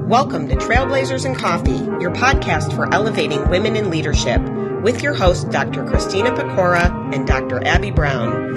Welcome to Trailblazers and Coffee, your podcast for elevating women in leadership, with your hosts, Dr. Christina Pecora and Dr. Abby Brown.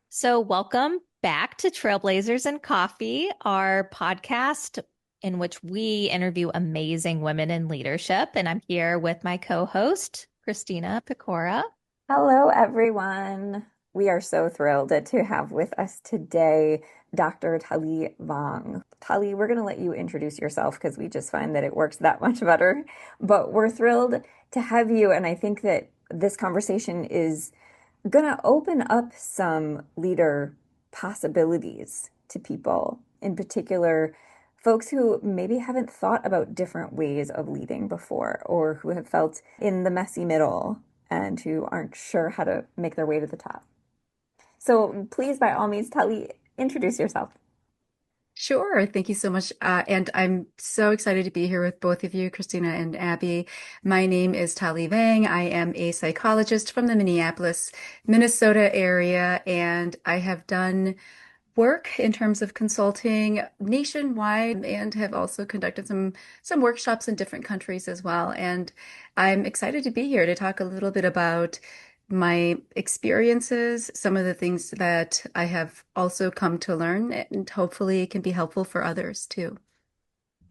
So welcome back to Trailblazers and Coffee, our podcast in which we interview amazing women in leadership. And I'm here with my co-host, Christina Pecora. Hello, everyone. We are so thrilled to have with us today Dr. Talee Vang. Talee, we're going to let you introduce yourself because we just find that it works that much better. But we're thrilled to have you. And I think that this conversation is going to open up some leader possibilities to people, in particular, folks who maybe haven't thought about different ways of leading before, or who have felt in the messy middle and who aren't sure how to make their way to the top. So please, by all means, Talee, introduce yourself. Sure. Thank you so much. And I'm so excited to be here with both of you, Christina and Abby. My name is Talee Vang. I am a psychologist from the Minneapolis, Minnesota area, and I have done work in terms of consulting nationwide and have also conducted some workshops in different countries as well. And I'm excited to be here to talk a little bit about my experiences, some of the things that I have also come to learn, and hopefully it can be helpful for others too.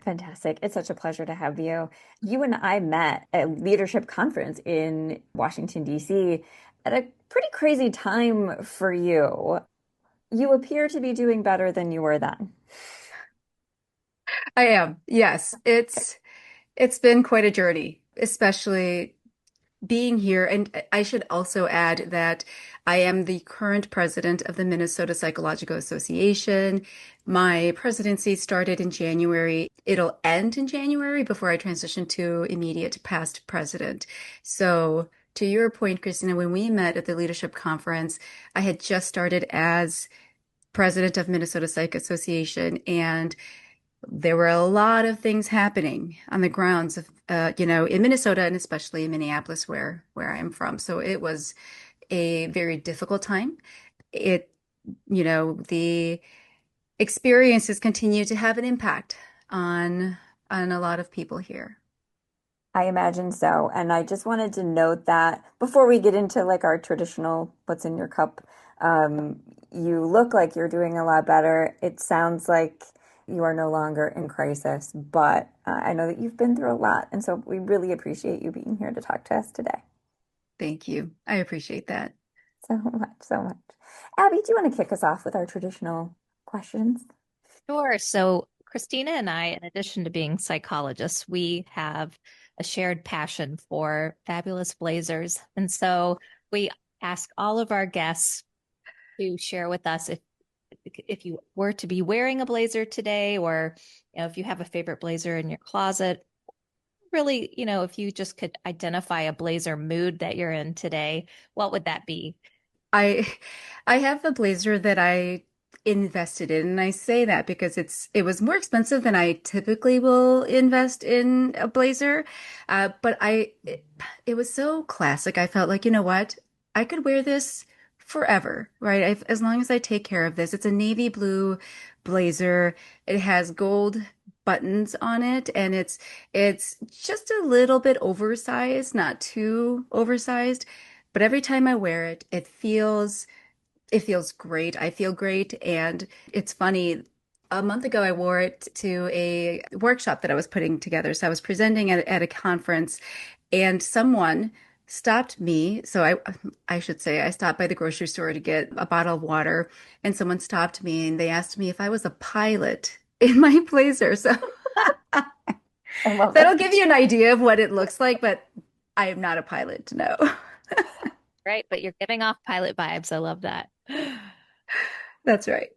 Fantastic. It's such a pleasure to have you. You and I met at a leadership conference in Washington, D.C. at a pretty crazy time for you. You appear to be doing better than you were then. I am. Yes, it's been quite a journey, especially being here. And I should also add that I am the current president of the Minnesota Psychological Association. My presidency started in January. It'll end in January before I transition to immediate past president. So to your point, Christina, when we met at the leadership conference, I had just started as president of Minnesota Psych Association, and there were a lot of things happening on the grounds of, in Minnesota and especially in Minneapolis, where I'm from. So it was a very difficult time. The experiences continue to have an impact on a lot of people here. I imagine so. And I just wanted to note that before we get into like our traditional what's in your cup, you look like you're doing a lot better. It sounds like you are no longer in crisis, but I know that you've been through a lot. And so we really appreciate you being here to talk to us today. Thank you. I appreciate that. So much, so much. Abby, do you want to kick us off with our traditional questions? Sure. So Christina and I, in addition to being psychologists, we have a shared passion for fabulous blazers. And so we ask all of our guests to share with us if you were to be wearing a blazer today, or if you have a favorite blazer in your closet, really, if you just could identify a blazer mood that you're in today, what would that be? I have a blazer that I invested in, and I say that because it was more expensive than I typically will invest in a blazer. But it was so classic. I felt like, you know what? I could wear this forever, right? As long as I take care of this. It's a navy blue blazer. It has gold buttons on it, and it's just a little bit oversized, not too oversized. But every time I wear it, it feels great. I feel great. And it's funny. A month ago, I wore it to a workshop that I was putting together. So I was presenting at a conference, and someone stopped me. So I should say I stopped by the grocery store to get a bottle of water, and someone stopped me and they asked me if I was a pilot in my blazer. So that'll give you an idea of what it looks like, but I am not a pilot, no. Right, but you're giving off pilot vibes. I love that. That's right.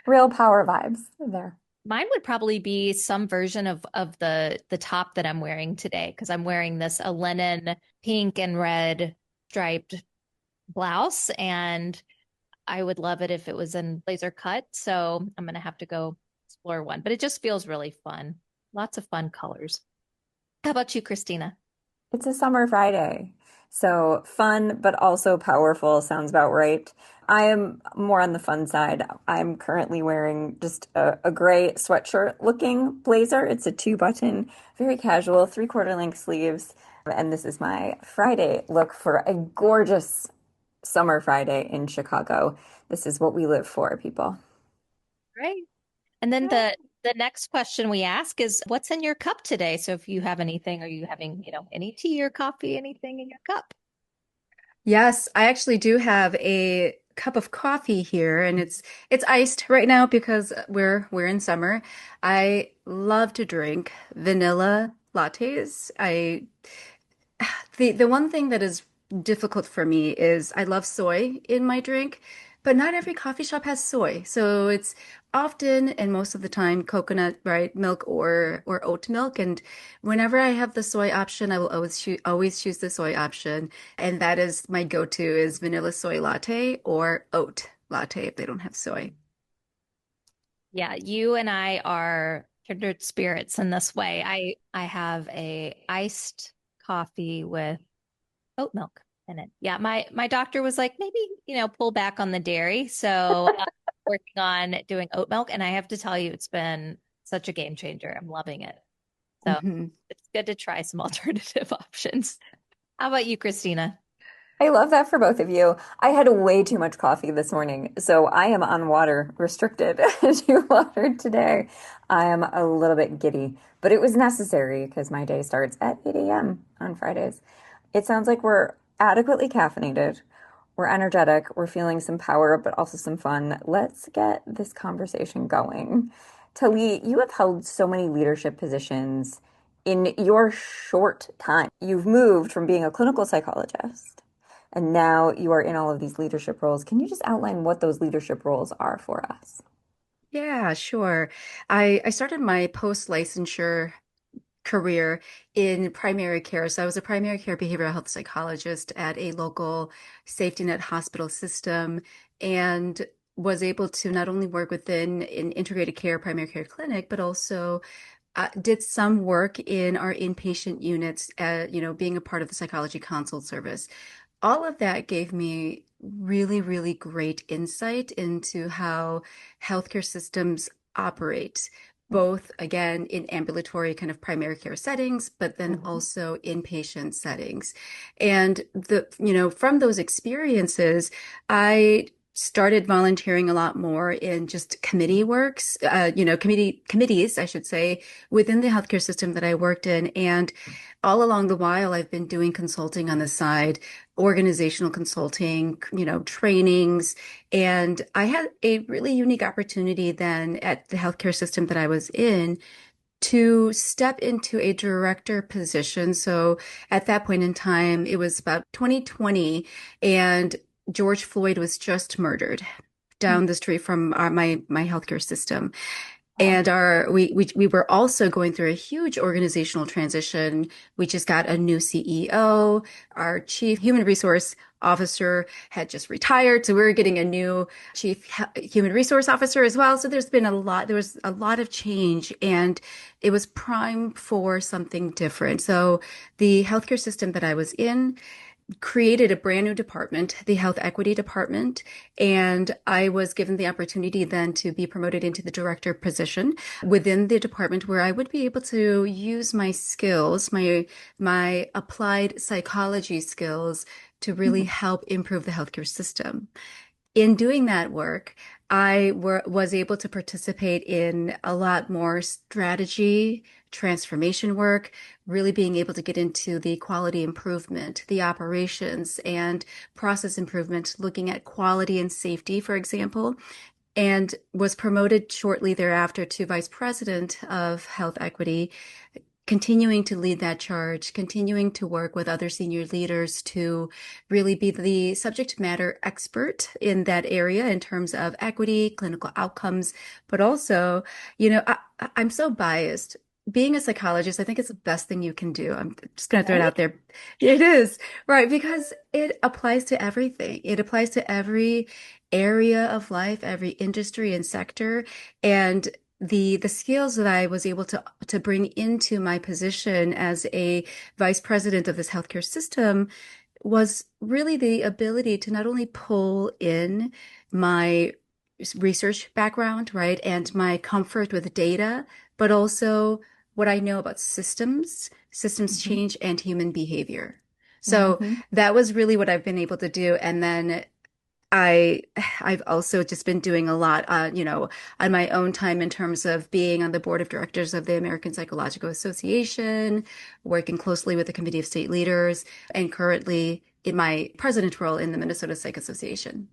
Real power vibes there. Mine would probably be some version of the top that I'm wearing today, because I'm wearing a linen pink and red striped blouse, and I would love it if it was in blazer cut. So I'm gonna have to go explore one, but it just feels really fun. Lots of fun colors. How about you, Christina? It's a summer Friday. So fun, but also powerful sounds about right. I am more on the fun side. I'm currently wearing just a gray sweatshirt looking blazer. It's a two-button, very casual, three-quarter length sleeves. And this is my Friday look for a gorgeous summer Friday in Chicago. This is what we live for, people. Right. And then the next question we ask is, what's in your cup today? So if you have anything, are you having, any tea or coffee, anything in your cup? Yes, I actually do have a cup of coffee here, and it's iced right now because we're in summer. I love to drink vanilla lattes. I the one thing that is difficult for me is I love soy in my drink, but not every coffee shop has soy. So it's often and most of the time coconut, right, milk or oat milk. And whenever I have the soy option, I will always choose the soy option. And that is my go-to is vanilla soy latte or oat latte if they don't have soy. Yeah, you and I are kindred spirits in this way. I have a iced coffee with oat milk in it. Yeah, my doctor was like, maybe, pull back on the dairy. So working on doing oat milk, and I have to tell you, it's been such a game changer. I'm loving it. So Mhm. it's good to try some alternative options. How about you, Christina? I love that for both of you. I had way too much coffee this morning, so I am on water restricted to water today. I am a little bit giddy, but it was necessary because my day starts at 8 a.m. on Fridays. It sounds like we're adequately caffeinated, we're energetic, we're feeling some power, but also some fun. Let's get this conversation going. Talee, you have held so many leadership positions in your short time. You've moved from being a clinical psychologist and now you are in all of these leadership roles. Can you just outline what those leadership roles are for us? Yeah, sure. I started my post-licensure career in primary care. So I was a primary care behavioral health psychologist at a local safety net hospital system and was able to not only work within an integrated care primary care clinic, but also did some work in our inpatient units, being a part of the psychology consult service. All of that gave me really, really great insight into how healthcare systems operate, both again in ambulatory kind of primary care settings, but then Mhm. also inpatient settings. And from those experiences, I started volunteering a lot more in just committee works, committees, I should say, within the healthcare system that I worked in. And all along the while, I've been doing consulting on the side, organizational consulting, trainings. And I had a really unique opportunity then at the healthcare system that I was in to step into a director position. So at that point in time, it was about 2020, and George Floyd was just murdered down the street from my healthcare system. Wow. And we were also going through a huge organizational transition. We just got a new CEO. Our chief human resource officer had just retired, so we were getting a new human resource officer as well. So there was a lot of change, and it was prime for something different. So the healthcare system that I was in created a brand new department, the health equity department, and I was given the opportunity then to be promoted into the director position within the department where I would be able to use my skills, my applied psychology skills to really Mhm. help improve the healthcare system. In doing that work, was able to participate in a lot more strategy, transformation work, really being able to get into the quality improvement, the operations and process improvement, looking at quality and safety, for example, and was promoted shortly thereafter to vice president of health equity, continuing to lead that charge, continuing to work with other senior leaders to really be the subject matter expert in that area in terms of equity, clinical outcomes, but also, I'm so biased. Being a psychologist, I think it's the best thing you can do. I'm just going to throw it Right? out there. It is, right? Because it applies to everything. It applies to every area of life, every industry and sector. And the skills that I was able to bring into my position as a vice president of this healthcare system was really the ability to not only pull in my research background, right, and my comfort with data, but also what I know about systems Mm-hmm. change, and human behavior. So Mm-hmm. that was really what I've been able to do. And then I I've also just been doing a lot, on my own time in terms of being on the board of directors of the American Psychological Association, working closely with the Committee of State Leaders, and currently in my president role in the Minnesota Psych Association.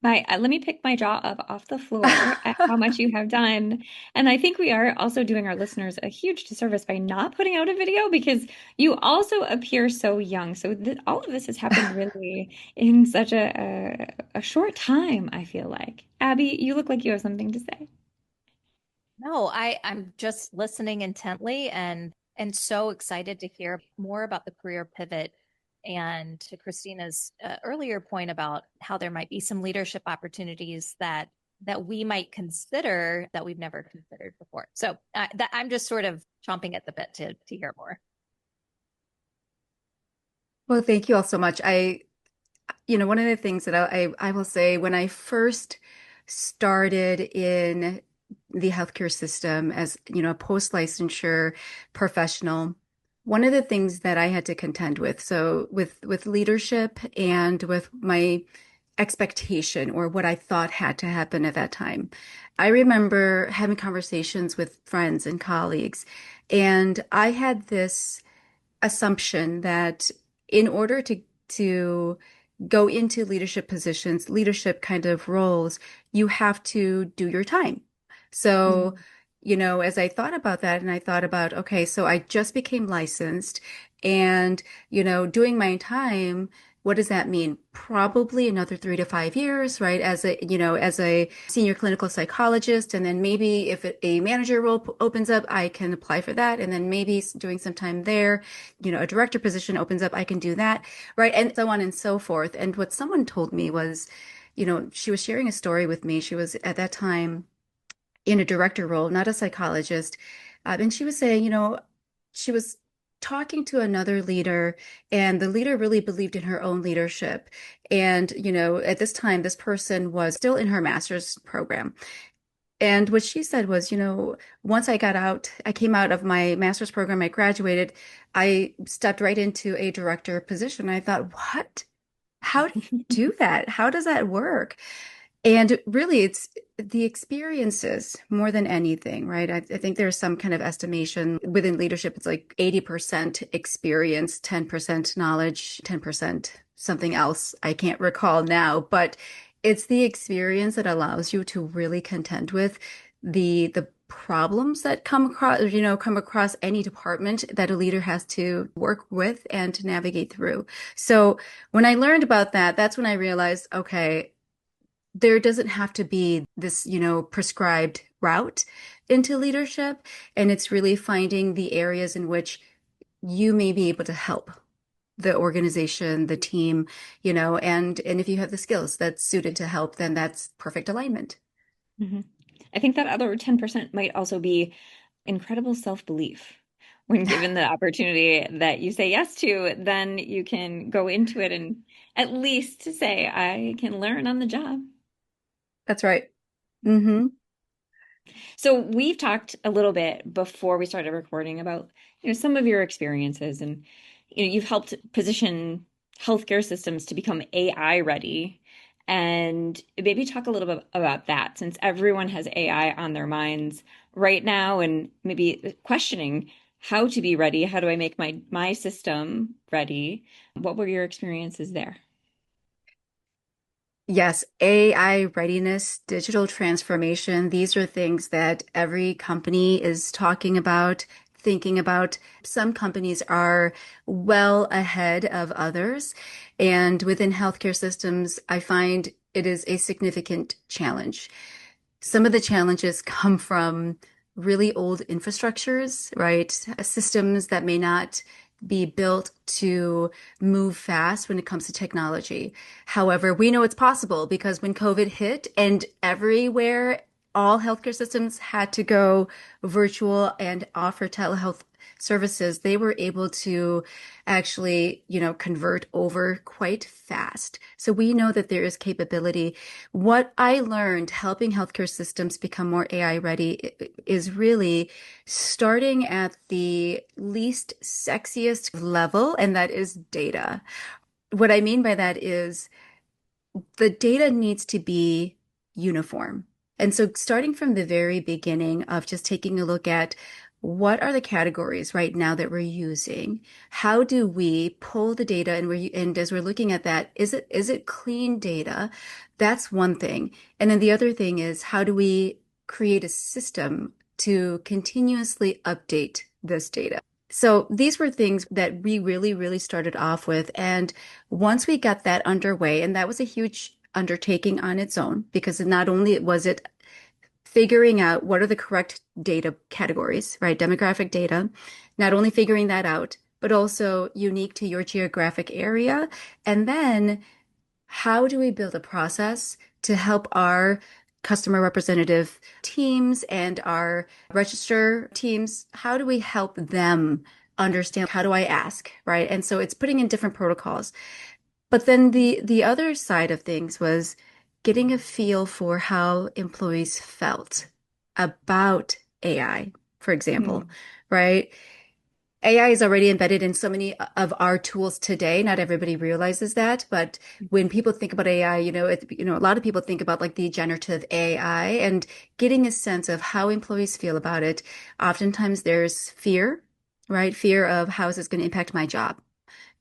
Let me pick my jaw up off the floor at how much you have done. And I think we are also doing our listeners a huge disservice by not putting out a video because you also appear so young. So th all of this has happened really in such a short time, I feel like. Abby, you look like you have something to say. No, I'm just listening intently and so excited to hear more about the career pivot and to Christina's earlier point about how there might be some leadership opportunities that we might consider that we've never considered before. So I'm just sort of chomping at the bit to hear more. Well, thank you all so much. One of the things that I will say when I first started in the healthcare system as, a post-licensure professional, one of the things that I had to contend with, so with leadership and with my expectation or what I thought had to happen at that time. I remember having conversations with friends and colleagues, and I had this assumption that in order to go into leadership positions, leadership kind of roles, you have to do your time. So, as I thought about that and I thought about, okay, so I just became licensed and, doing my time, what does that mean? Probably another 3 to 5 years, right? As a senior clinical psychologist. And then maybe if a manager role opens up, I can apply for that. And then maybe doing some time there, a director position opens up, I can do that, right? And so on and so forth. And what someone told me was, she was sharing a story with me. She was at that time in a director role, not a psychologist. And she was saying, she was talking to another leader, and the leader really believed in her own leadership. And, at this time, this person was still in her master's program. And what she said was, once I came out of my master's program, I graduated, I stepped right into a director position. I thought, what? How do you do that? How does that work? And really, it's the experiences more than anything, right? I think there's some kind of estimation within leadership. It's like 80% experience, 10% knowledge, 10% something else. I can't recall now, but it's the experience that allows you to really contend with the problems that come across any department that a leader has to work with and to navigate through. So when I learned about that, that's when I realized, okay, there doesn't have to be this, prescribed route into leadership. And it's really finding the areas in which you may be able to help the organization, the team, and if you have the skills that's suited to help, then that's perfect alignment. Mm-hmm. I think that other 10% might also be incredible self-belief. When given the opportunity that you say yes to, then you can go into it and at least say, I can learn on the job. That's right. Mm-hmm. So we've talked a little bit before we started recording about, some of your experiences and, you've helped position healthcare systems to become AI ready. And maybe talk a little bit about that since everyone has AI on their minds right now and maybe questioning how to be ready. How do I make my system ready? What were your experiences there? Yes, AI readiness, digital transformation, these are things that every company is talking about, thinking about. Some companies are well ahead of others. And within healthcare systems, I find it is a significant challenge. Some of the challenges come from really old infrastructures, right? Systems that may not be built to move fast when it comes to technology. However, we know it's possible because when COVID hit and everywhere all healthcare systems had to go virtual and offer telehealth services, they were able to actually, convert over quite fast. So we know that there is capability. What I learned helping healthcare systems become more AI ready is really starting at the least sexiest level, and that is data. What I mean by that is the data needs to be uniform. And so starting from the very beginning of just taking a look at what are the categories right now that we're using? How do we pull the data and as we're looking at that, is it clean data? That's one thing. And then the other thing is how do we create a system to continuously update this data? So these were things that we really, really started off with. And once we got that underway, and that was a huge undertaking on its own, because not only was it figuring out what are the correct data categories, right? Demographic data, not only figuring that out, but also unique to your geographic area. And then how do we build a process to help our customer representative teams and our register teams? How do we help them understand? How do I ask, right? And so it's putting in different protocols. But then the other side of things was getting a feel for how employees felt about AI, for example, right? AI is already embedded in so many of our tools today. Not everybody realizes that, but when people think about AI, a lot of people think about like the generative AI and getting a sense of how employees feel about it. Oftentimes there's fear, right? Fear of how is this going to impact my job?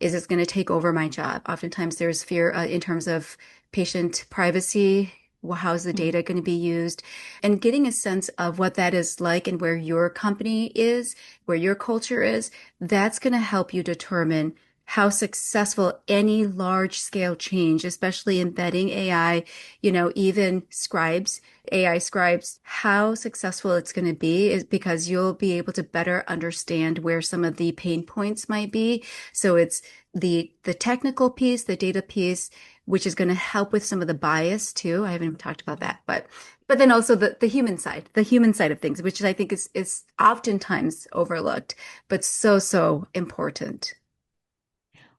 Is this going to take over my job? Oftentimes there's fear in terms of patient privacy. Well, how's the data going to be used? And getting a sense of what that is like and where your company is, where your culture is, that's going to help you determine how successful any large scale change, especially embedding AI, even scribes, AI scribes, how successful it's going to be is because you'll be able to better understand where some of the pain points might be. So it's the technical piece, the data piece, which is going to help with some of the bias too. I haven't even talked about that, but then also the human side of things, which I think is oftentimes overlooked, but so important.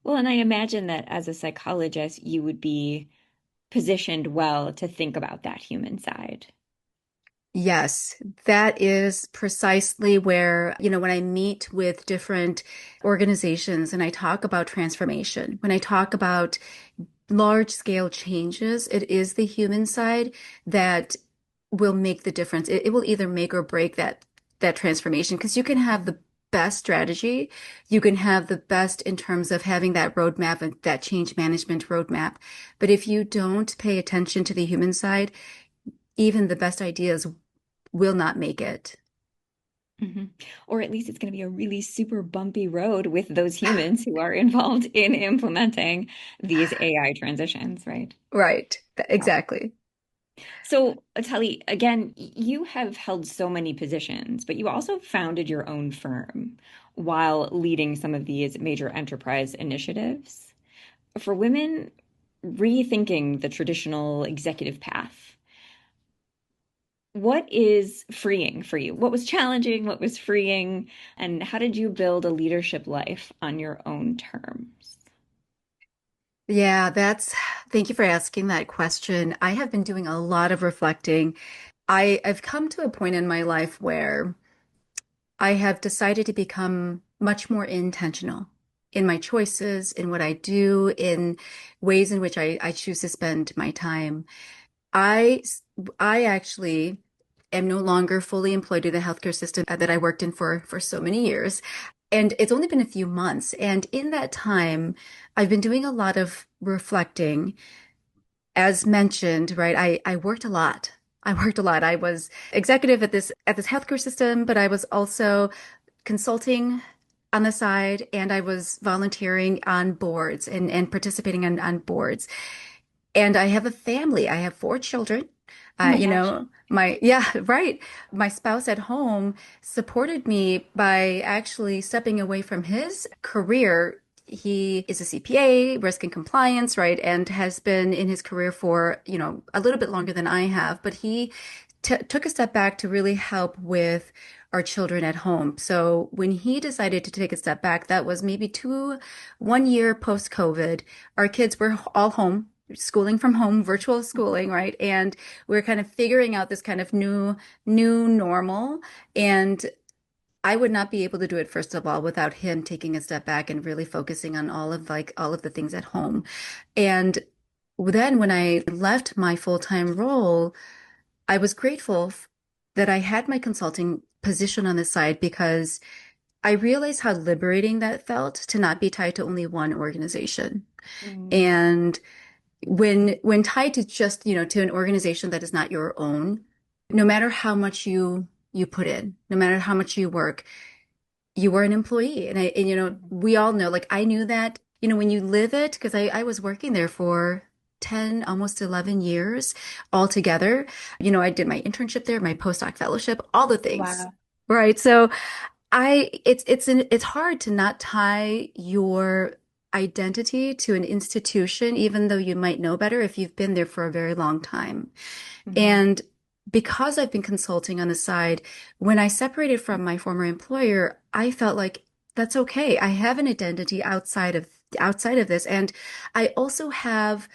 Well, and I imagine that as a psychologist, you would be positioned well to think about that human side. Yes, that is precisely where, when I meet with different organizations and I talk about transformation, when I talk about large scale changes, it is the human side that will make the difference. It will either make or break that transformation because you can have the best strategy. You can have the best in terms of having that roadmap and that change management roadmap. But if you don't pay attention to the human side, even the best ideas will not make it. Or at least it's going to be a really super bumpy road with those humans who are involved in implementing these AI transitions, right? Right. Exactly. So, Talee, again, you have held so many positions, but you also founded your own firm while leading some of these major enterprise initiatives. For women rethinking the traditional executive path, what is freeing for you? What was challenging? What was freeing? And how did you build a leadership life on your own terms? Yeah, thank you for asking that question. I have been doing a lot of reflecting. I've come to a point in my life where I have decided to become much more intentional in my choices, in what I do, in ways in which I choose to spend my time. I I actually am no longer fully employed in the healthcare system that I worked in for so many years. And it's only been a few months. And in that time, I've been doing a lot of reflecting. As mentioned, right, I worked a lot. I worked a lot. I was executive at this healthcare system, but I was also consulting on the side and I was volunteering on boards and participating on boards. And I have a family. I have 4 children. Oh my gosh. Yeah, right. My spouse at home supported me by actually stepping away from his career. He is a CPA, risk and compliance, right? And has been in his career for, a little bit longer than I have, but he took a step back to really help with our children at home. So when he decided to take a step back, that was maybe 1 year post-COVID. Our kids were all home, schooling from home, virtual schooling, right? And we're kind of figuring out this kind of new normal. And I would not be able to do it, first of all, without him taking a step back and really focusing on all of the things at home. And then when I left my full-time role, I was grateful that I had my consulting position on the side because I realized how liberating that felt to not be tied to only one organization. And when tied to just, to an organization that is not your own, no matter how much you put in, no matter how much you work, you were an employee. And we all know, like I knew that, when you live it, because I was working there for 10, almost 11 years altogether. I did my internship there, my postdoc fellowship, all the things. Wow. Right. So it's hard to not tie your identity to an institution, even though you might know better if you've been there for a very long time. And because I've been consulting on the side, when I separated from my former employer, I felt like that's okay. I have an identity outside of this. And I also have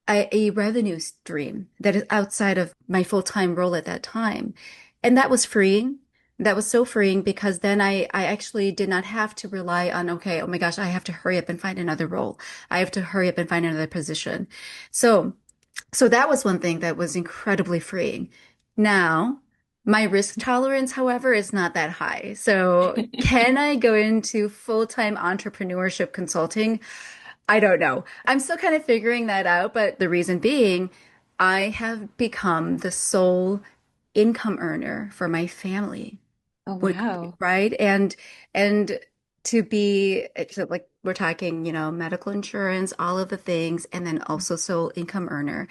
a revenue stream that is outside of my full-time role at that time. And that was freeing. That was so freeing because then I actually did not have to rely on, okay, oh my gosh, I have to hurry up and find another role. I have to hurry up and find another position. So that was one thing that was incredibly freeing. Now, my risk tolerance, however, is not that high. So can I go into full-time entrepreneurship consulting? I don't know. I'm still kind of figuring that out, but the reason being, I have become the sole income earner for my family. Oh, wow. Right? And to be so like we're talking, medical insurance, all of the things, and then also sole income earner.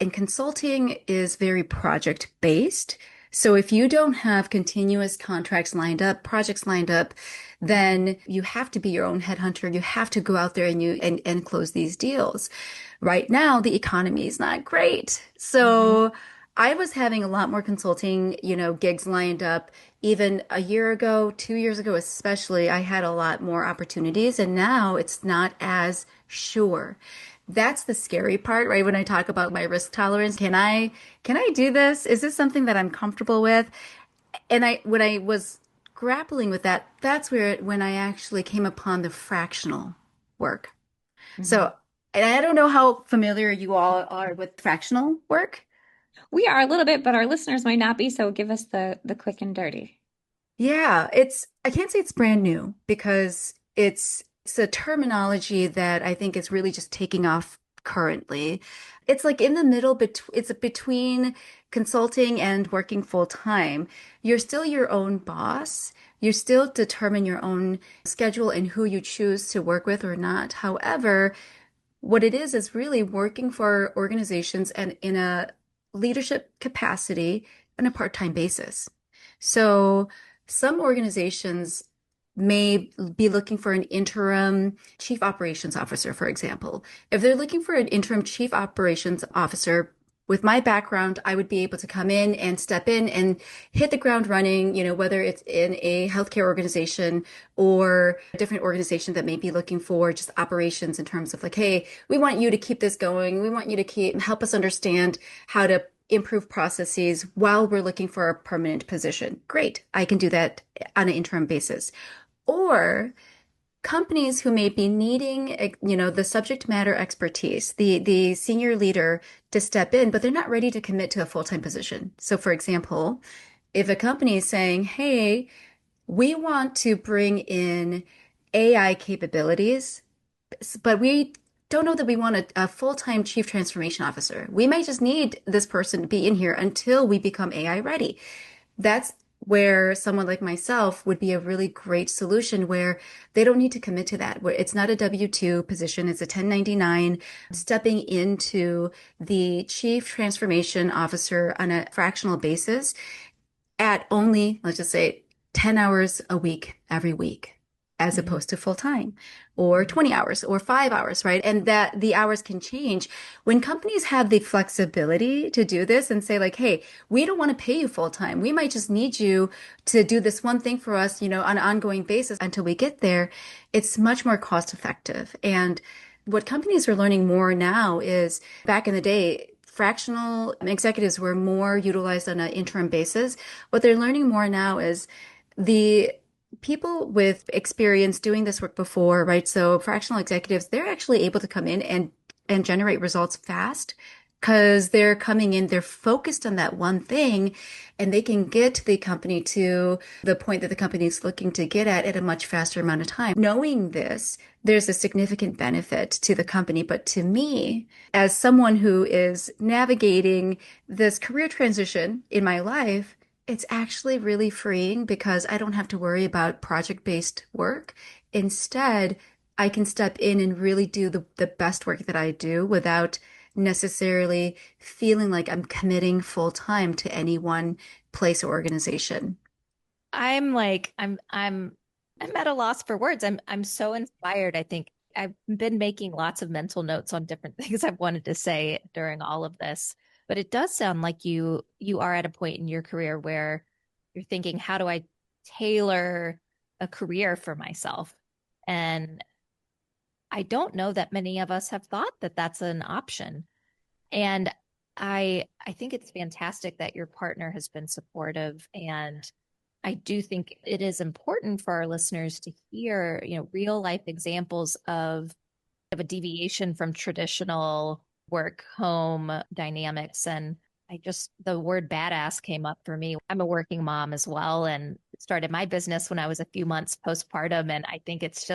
And consulting is very project based. So if you don't have continuous contracts lined up, projects lined up, then you have to be your own headhunter. You have to go out there and close these deals. Right now, the economy is not great. So I was having a lot more consulting, gigs lined up. Even a year ago, 2 years ago, especially, I had a lot more opportunities, and now it's not as sure. That's the scary part, right? When I talk about my risk tolerance, can I do this? Is this something that I'm comfortable with? And when I was grappling with that, that's when I actually came upon the fractional work. So, and I don't know how familiar you all are with fractional work. We are a little bit, but our listeners might not be, so give us the quick and dirty. Yeah, I can't say it's brand new because it's a terminology that I think is really just taking off currently. It's like in the middle, it's between consulting and working full time. You're still your own boss. You still determine your own schedule and who you choose to work with or not. However, what it is really working for organizations and in a leadership capacity on a part-time basis. So some organizations may be looking for an interim chief operations officer, for example. If they're looking for an interim chief operations officer, with my background, I would be able to come in and step in and hit the ground running, whether it's in a healthcare organization or a different organization that may be looking for just operations in terms of like, hey, we want you to keep this going. We want you to help us understand how to improve processes while we're looking for a permanent position. Great. I can do that on an interim basis. Or companies who may be needing, the subject matter expertise, the senior leader to step in, but they're not ready to commit to a full-time position. So for example, if a company is saying, hey, we want to bring in AI capabilities, but we don't know that we want a full-time chief transformation officer. We might just need this person to be in here until we become AI ready. That's where someone like myself would be a really great solution where they don't need to commit to that, where it's not a W-2 position, it's a 1099, stepping into the chief transformation officer on a fractional basis at only, let's just say, 10 hours a week, every week as opposed to full time, or 20 hours or 5 hours, right? And that the hours can change when companies have the flexibility to do this and say like, hey, we don't want to pay you full time. We might just need you to do this one thing for us, on an ongoing basis until we get there. It's much more cost effective. And what companies are learning more now is back in the day, fractional executives were more utilized on an interim basis. What they're learning more now is the people with experience doing this work before, right? So fractional executives, they're actually able to come in and generate results fast because they're coming in, they're focused on that one thing, and they can get the company to the point that the company is looking to get at a much faster amount of time. Knowing this, there's a significant benefit to the company. But to me, as someone who is navigating this career transition in my life, it's actually really freeing because I don't have to worry about project-based work. Instead, I can step in and really do the best work that I do without necessarily feeling like I'm committing full time to any one place or organization. I'm at a loss for words. I'm so inspired. I think I've been making lots of mental notes on different things I've wanted to say during all of this. But it does sound like you are at a point in your career where you're thinking, how do I tailor a career for myself? And I don't know that many of us have thought that that's an option. And I think it's fantastic that your partner has been supportive. And I do think it is important for our listeners to hear, real life examples of a deviation from traditional work home dynamics. And the word badass came up for me. I'm a working mom as well and started my business when I was a few months postpartum. And I think it's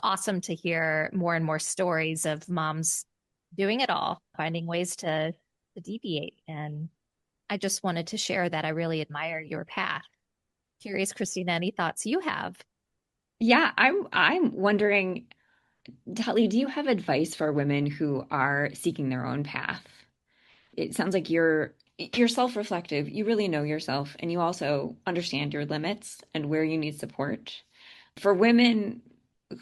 awesome to hear more and more stories of moms doing it all, finding ways to deviate. And I just wanted to share that I really admire your path. Curious, Christina, any thoughts you have? Yeah, I'm wondering, Talee, do you have advice for women who are seeking their own path? It sounds like you're self-reflective. You really know yourself, and you also understand your limits and where you need support. For women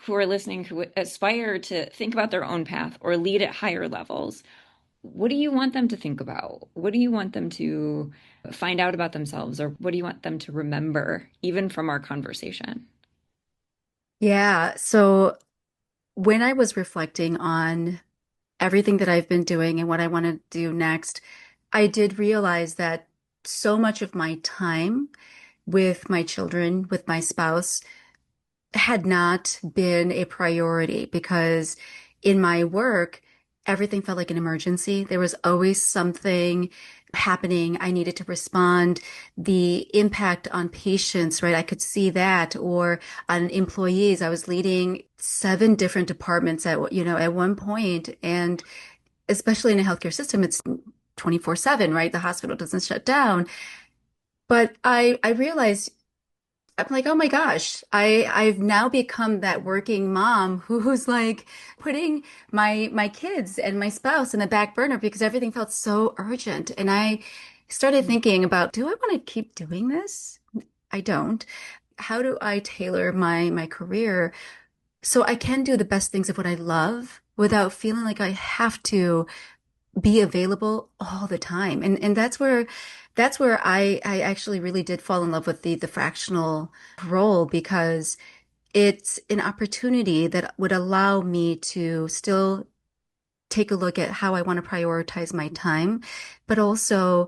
who are listening who aspire to think about their own path or lead at higher levels, what do you want them to think about? What do you want them to find out about themselves, or what do you want them to remember, even from our conversation? Yeah. So when I was reflecting on everything that I've been doing and what I want to do next, I did realize that so much of my time with my children, with my spouse, had not been a priority because in my work, everything felt like an emergency. There was always something happening. I needed to respond. The impact on patients, right? I could see that, or on employees. I was leading 7 different departments at one point, and especially in a healthcare system, it's 24/7, right? The hospital doesn't shut down. But I realized I'm like, oh my gosh, I've now become that working mom who's like putting my kids and my spouse in the back burner because everything felt so urgent. And I started thinking about, do I want to keep doing this? I don't. How do I tailor my career so I can do the best things of what I love without feeling like I have to be available all the time. And that's where I actually really did fall in love with the fractional role because it's an opportunity that would allow me to still take a look at how I want to prioritize my time, but also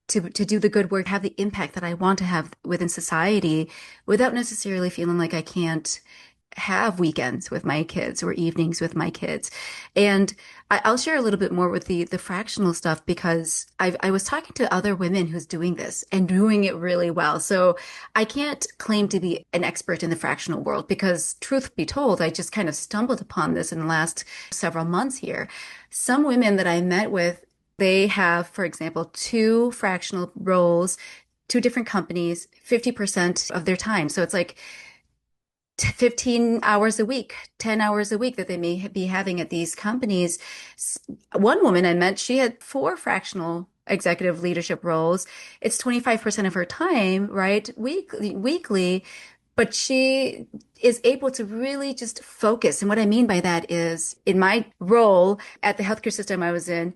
to do the good work, have the impact that I want to have within society without necessarily feeling like I can't have weekends with my kids or evenings with my kids. And I'll share a little bit more with the fractional stuff because I was talking to other women who's doing this and doing it really well. So I can't claim to be an expert in the fractional world because truth be told, I just kind of stumbled upon this in the last several months here. Some women that I met with, they have, for example, 2 fractional roles, 2 different companies, 50% of their time. So it's like 15 hours a week, 10 hours a week that they may be having at these companies. One woman I met, she had 4 fractional executive leadership roles. It's 25% of her time, right? Weekly. but she is able to really just focus. And what I mean by that is in my role at the healthcare system I was in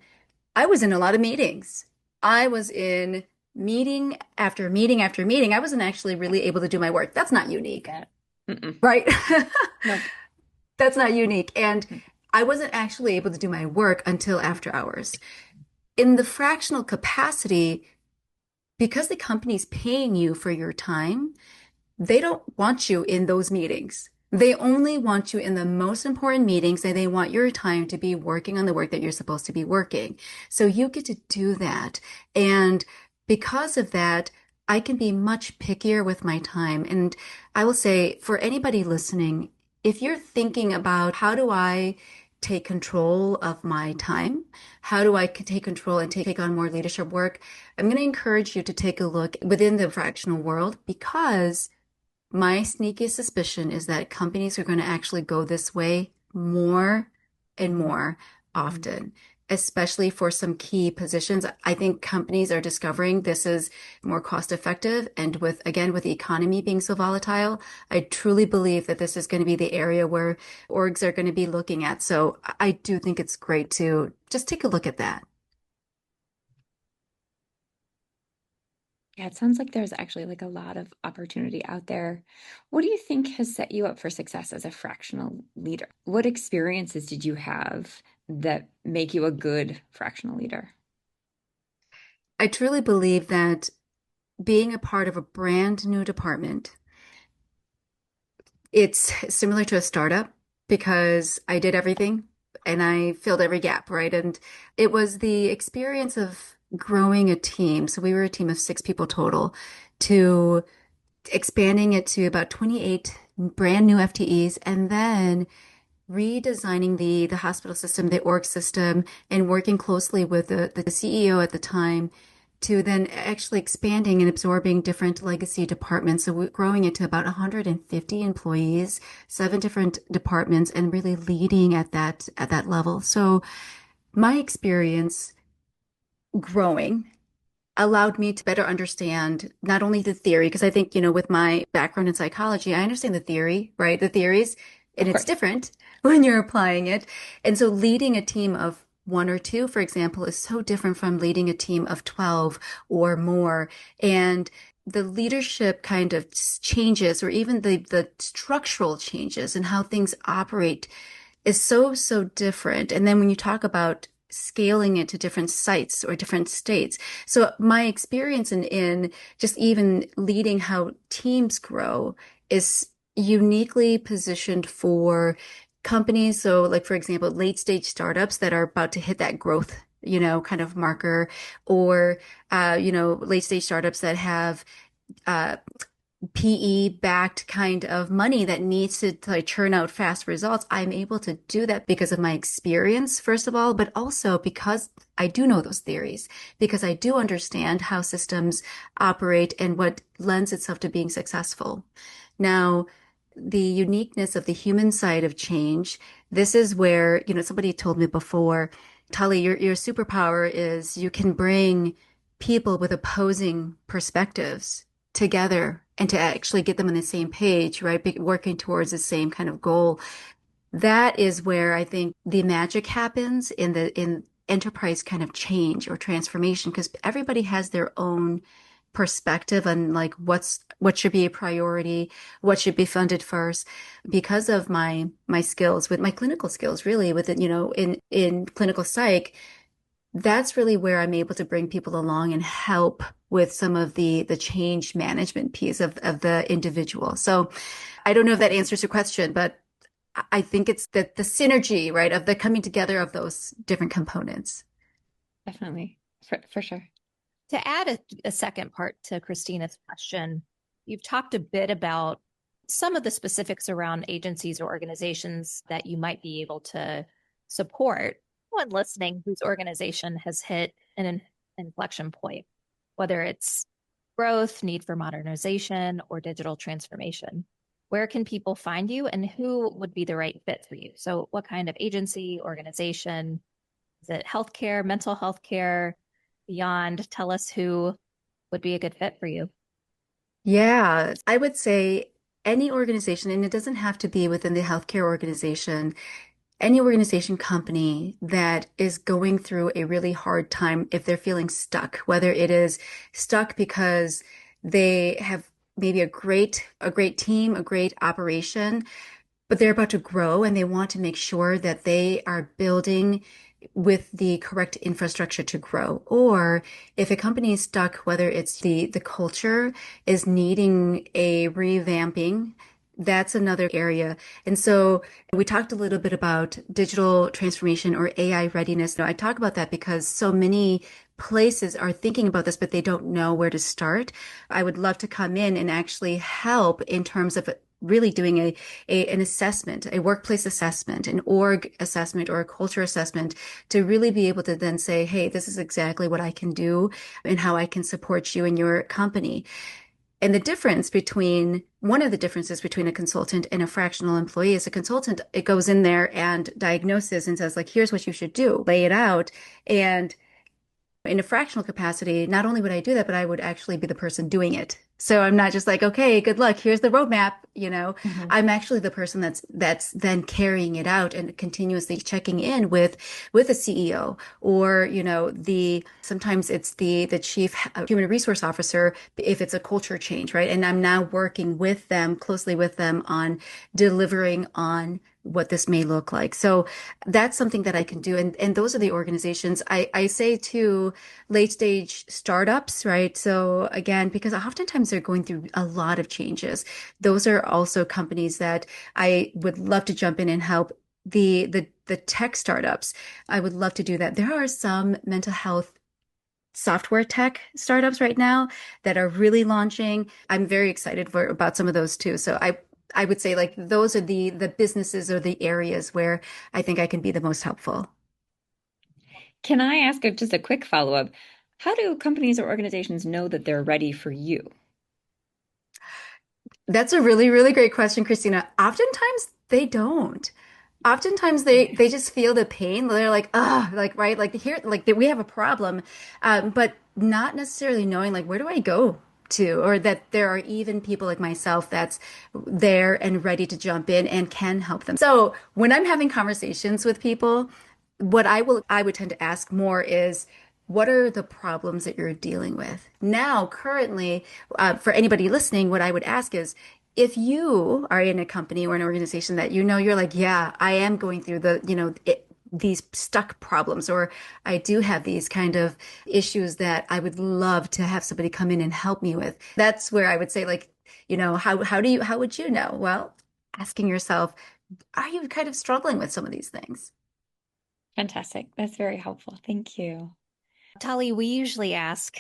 a lot of meetings. I was in meeting after meeting after meeting. I wasn't actually really able to do my work. That's not unique, Mm-mm. right? Nope. That's not unique. And I wasn't actually able to do my work until after hours. In the fractional capacity, because the company's paying you for your time, they don't want you in those meetings. They only want you in the most important meetings, and they want your time to be working on the work that you're supposed to be working. So you get to do that. And because of that, I can be much pickier with my time. And I will say for anybody listening, if you're thinking about how do I take control of my time? How do I take control and take on more leadership work? I'm going to encourage you to take a look within the fractional world, because my sneaky suspicion is that companies are going to actually go this way more and more often, especially for some key positions. I think companies are discovering this is more cost effective. And with, again, with the economy being so volatile, I truly believe that this is going to be the area where orgs are going to be looking at. So I do think it's great to just take a look at that. Yeah, it sounds like there's actually like a lot of opportunity out there. What do you think has set you up for success as a fractional leader? What experiences did you have that make you a good fractional leader? I truly believe that being a part of a brand new department, it's similar to a startup because I did everything and I filled every gap, right? And it was the experience of growing a team. So we were a team of 6 people total, to expanding it to about 28 brand new FTEs, and then redesigning the hospital system, the org system, and working closely with the CEO at the time to then actually expanding and absorbing different legacy departments. So we're growing it to about 150 employees, 7 different departments, and really leading at that level. So my experience growing allowed me to better understand not only the theory, because I think, with my background in psychology, I understand the theory, right? The theories, and Of it's course. different when you're applying it. And so leading a team of 1 or 2, for example, is so different from leading a team of 12 or more. And the leadership kind of changes, or even the structural changes and how things operate is so, so different. And then when you talk about scaling it to different sites or different states. So my experience in just even leading how teams grow is uniquely positioned for companies. So like, for example, late stage startups that are about to hit that growth, kind of marker, or, late stage startups that have, uh, PE backed kind of money that needs to like churn out fast results. I'm able to do that because of my experience, first of all, but also because I do know those theories, because I do understand how systems operate and what lends itself to being successful. Now, the uniqueness of the human side of change, this is where, somebody told me before, Talee, your superpower is you can bring people with opposing perspectives together and to actually get them on the same page, right? Working towards the same kind of goal. That is where I think the magic happens in enterprise kind of change or transformation, because everybody has their own perspective on like what should be a priority, what should be funded first. Because of my skills, with my clinical skills, really, with it, in clinical psych, that's really where I'm able to bring people along and help with some of the change management piece of the individual. So I don't know if that answers your question, but I think it's the synergy, right, of the coming together of those different components. Definitely. For sure. To add a second part to Christina's question, you've talked a bit about some of the specifics around agencies or organizations that you might be able to support. Anyone listening whose organization has hit an inflection point, whether it's growth, need for modernization, or digital transformation. Where can people find you, and who would be the right fit for you? So what kind of agency, organization? Is it healthcare, mental health care, beyond? Tell us who would be a good fit for you. Yeah, I would say any organization, and it doesn't have to be within the healthcare organization, any organization, company that is going through a really hard time, if they're feeling stuck, whether it is stuck because they have maybe a great team, a great operation, but they're about to grow and they want to make sure that they are building with the correct infrastructure to grow. Or if a company is stuck, whether it's the culture is needing a revamping, that's another area. And so we talked a little bit about digital transformation or AI readiness. Now, I talk about that because so many places are thinking about this, but they don't know where to start. I would love to come in and actually help in terms of really doing an assessment, a workplace assessment, an org assessment, or a culture assessment to really be able to then say, hey, this is exactly what I can do and how I can support you and your company. And one of the differences between a consultant and a fractional employee is a consultant, it goes in there and diagnoses and says, like, here's what you should do, lay it out. And in a fractional capacity, not only would I do that, but I would actually be the person doing it. So I'm not just like, okay, good luck. Here's the roadmap. I'm actually the person that's then carrying it out and continuously checking in with a CEO or, sometimes it's the chief human resource officer if it's a culture change, right? And I'm now working with them, closely with them on delivering on what this may look like. So that's something that I can do. And those are the organizations I say to late stage startups, right? So again, because oftentimes they're going through a lot of changes. Those are also companies that I would love to jump in and help. The tech startups, I would love to do that. There are some mental health software tech startups right now that are really launching. I'm very excited about some of those too. So I would say like those are the businesses or the areas where I think I can be the most helpful. Can I ask just a quick follow-up? How do companies or organizations know that they're ready for you? That's a really, really great question, Christina. Oftentimes they don't. Oftentimes they just feel the pain. They're like, ah, like right, like here, like we have a problem, but not necessarily knowing like where do I go to, or that there are even people like myself that's there and ready to jump in and can help them. So when I'm having conversations with people, what I would tend to ask more is, what are the problems that you're dealing with now, currently? For anybody listening, what I would ask is, if you are in a company or an organization that you're like, yeah, I am going through these stuck problems, or I do have these kind of issues that I would love to have somebody come in and help me with. That's where I would say, like, how would you know? Well, asking yourself, are you kind of struggling with some of these things? Fantastic. That's very helpful. Thank you. Talee, we usually ask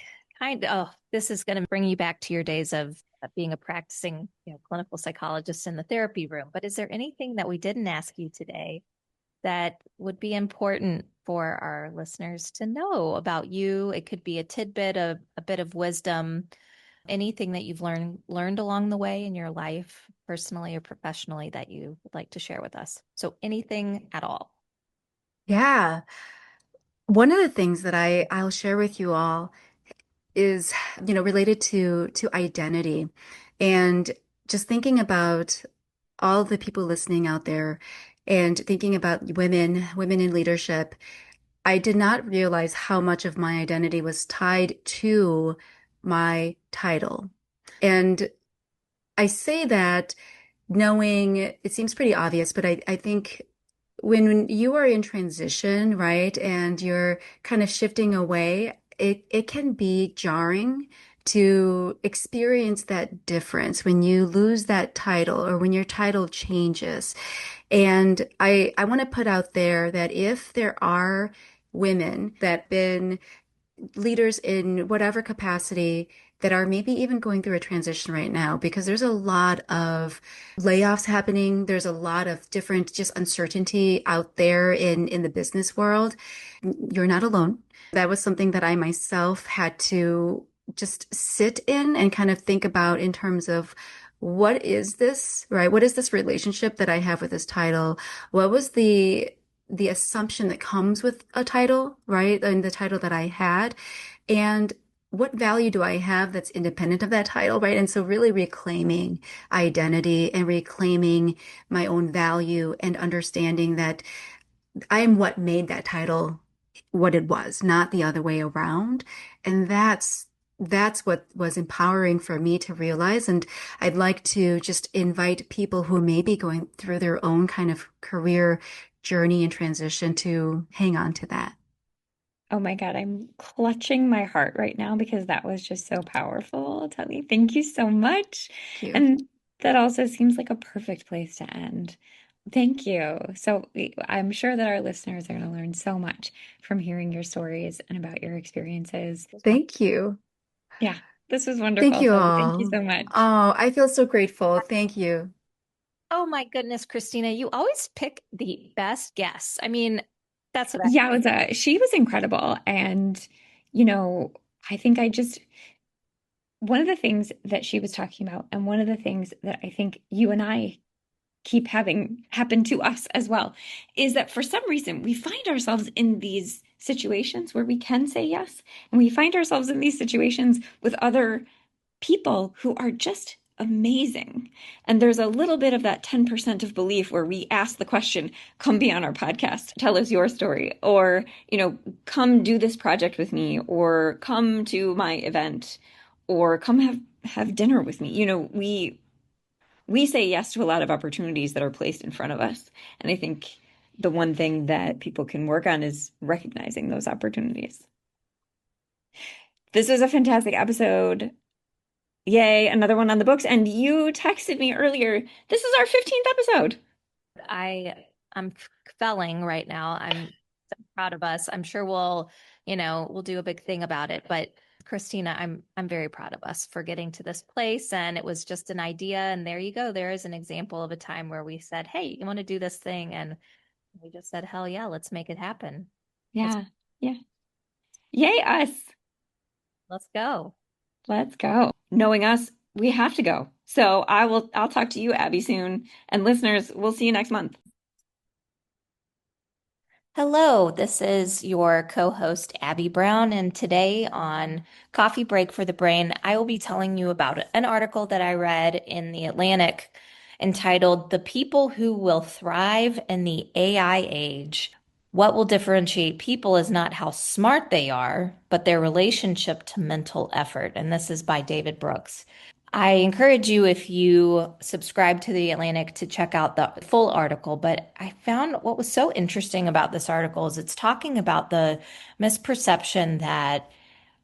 this is going to bring you back to your days of being a practicing, clinical psychologist in the therapy room. But is there anything that we didn't ask you today that would be important for our listeners to know about you? It could be a tidbit of a bit of wisdom, anything that you've learned along the way in your life, personally or professionally, that you would like to share with us. So anything at all. Yeah. One of the things that I'll share with you all is, related to identity, and just thinking about all the people listening out there and thinking about women in leadership. I did not realize how much of my identity was tied to my title. And I say that knowing it seems pretty obvious, but I think when you are in transition, right, and you're kind of shifting away, it can be jarring to experience that difference when you lose that title or when your title changes. And I want to put out there that if there are women that have been leaders in whatever capacity that are maybe even going through a transition right now, because there's a lot of layoffs happening. There's a lot of different just uncertainty out there in the business world. You're not alone. That was something that I myself had to just sit in and kind of think about in terms of, what is this, right? What is this relationship that I have with this title? What was the assumption that comes with a title, right? And the title that I had. And what value do I have that's independent of that title, right? And so really reclaiming identity and reclaiming my own value and understanding that I am what made that title what it was, not the other way around. And that's what was empowering for me to realize. And I'd like to just invite people who may be going through their own kind of career journey and transition to hang on to that. Oh my God, I'm clutching my heart right now because that was just so powerful. Talee, thank you so much. Thank you. And that also seems like a perfect place to end. Thank you. I'm sure that our listeners are going to learn so much from hearing your stories and about your experiences. Thank you. Yeah, this was Thank wonderful, you Talee. Thank you all. so much. Oh, I feel so grateful. Thank you. Oh my goodness, Christina, you always pick the best guests. I mean, that's what I Yeah, she was incredible. And, you know, I think one of the things that she was talking about, and one of the things that I think you and I keep having happen to us as well, is that for some reason we find ourselves in these situations where we can say yes, and we find ourselves in these situations with other people who are just amazing. And there's a little bit of that 10% of belief where we ask the question, come be on our podcast, tell us your story, or, come do this project with me, or come to my event, or come have dinner with me. We say yes to a lot of opportunities that are placed in front of us. And I think the one thing that people can work on is recognizing those opportunities. This was a fantastic episode. Yay, another one on the books. And you texted me earlier. This is our 15th episode. I'm felling right now. I'm so proud of us. I'm sure we'll do a big thing about it. But Christina, I'm very proud of us for getting to this place. And it was just an idea. And there you go. There is an example of a time where we said, hey, you want to do this thing? And we just said, hell yeah, let's make it happen. Yeah. Yeah. Yay, us. Let's go. Let's go. Knowing us, we have to go. So I'll talk to you, Abby, soon. And listeners, we'll see you next month. Hello, this is your co-host Abby Brown, and today on Coffee Break for the Brain, I will be telling you about an article that I read in The Atlantic entitled "The People Who Will Thrive in the AI Age. What will differentiate people is not how smart they are, but their relationship to mental effort." And this is by David Brooks. I encourage you, if you subscribe to The Atlantic, to check out the full article. But I found what was so interesting about this article is it's talking about the misperception that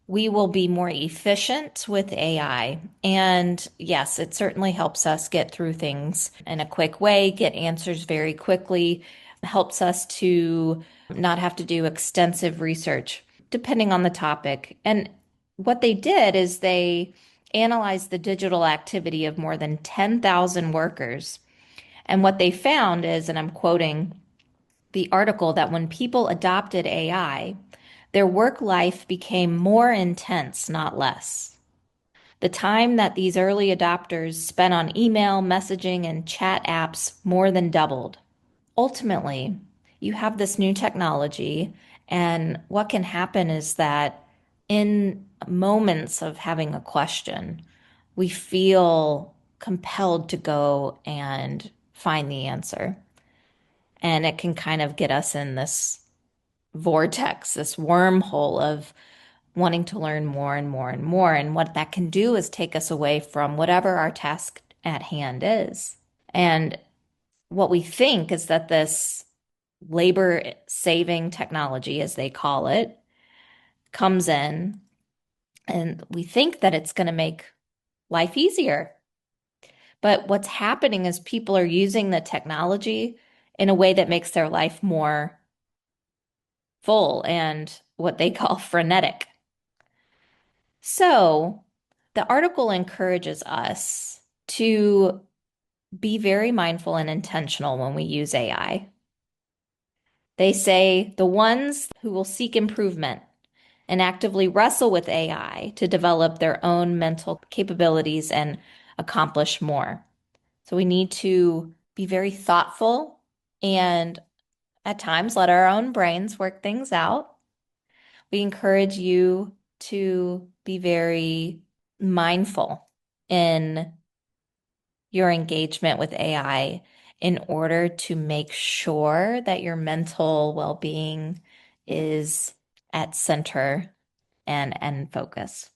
we will be more efficient with AI. And yes, it certainly helps us get through things in a quick way, get answers very quickly, helps us to not have to do extensive research, depending on the topic. And what they did is they analyzed the digital activity of more than 10,000 workers. And what they found is, and I'm quoting the article, that when people adopted AI, their work life became more intense, not less. The time that these early adopters spent on email, messaging, and chat apps more than doubled. Ultimately, you have this new technology, and what can happen is that in moments of having a question, we feel compelled to go and find the answer. And it can kind of get us in this vortex, this wormhole of wanting to learn more and more and more. And what that can do is take us away from whatever our task at hand is. And what we think is that this labor saving technology, as they call it, comes in, and we think that it's going to make life easier. But what's happening is people are using the technology in a way that makes their life more full and what they call frenetic. So the article encourages us to be very mindful and intentional when we use AI. They say the ones who will seek improvement and actively wrestle with AI to develop their own mental capabilities and accomplish more. So we need to be very thoughtful and at times let our own brains work things out. We encourage you to be very mindful in your engagement with AI in order to make sure that your mental well-being is at center and focus.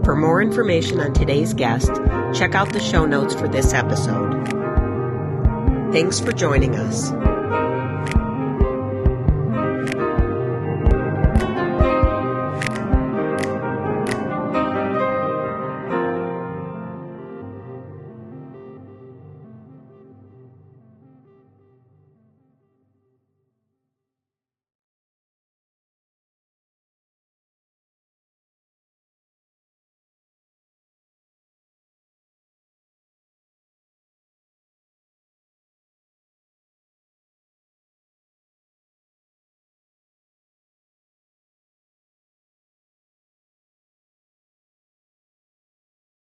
For more information on today's guest, check out the show notes for this episode. Thanks for joining us.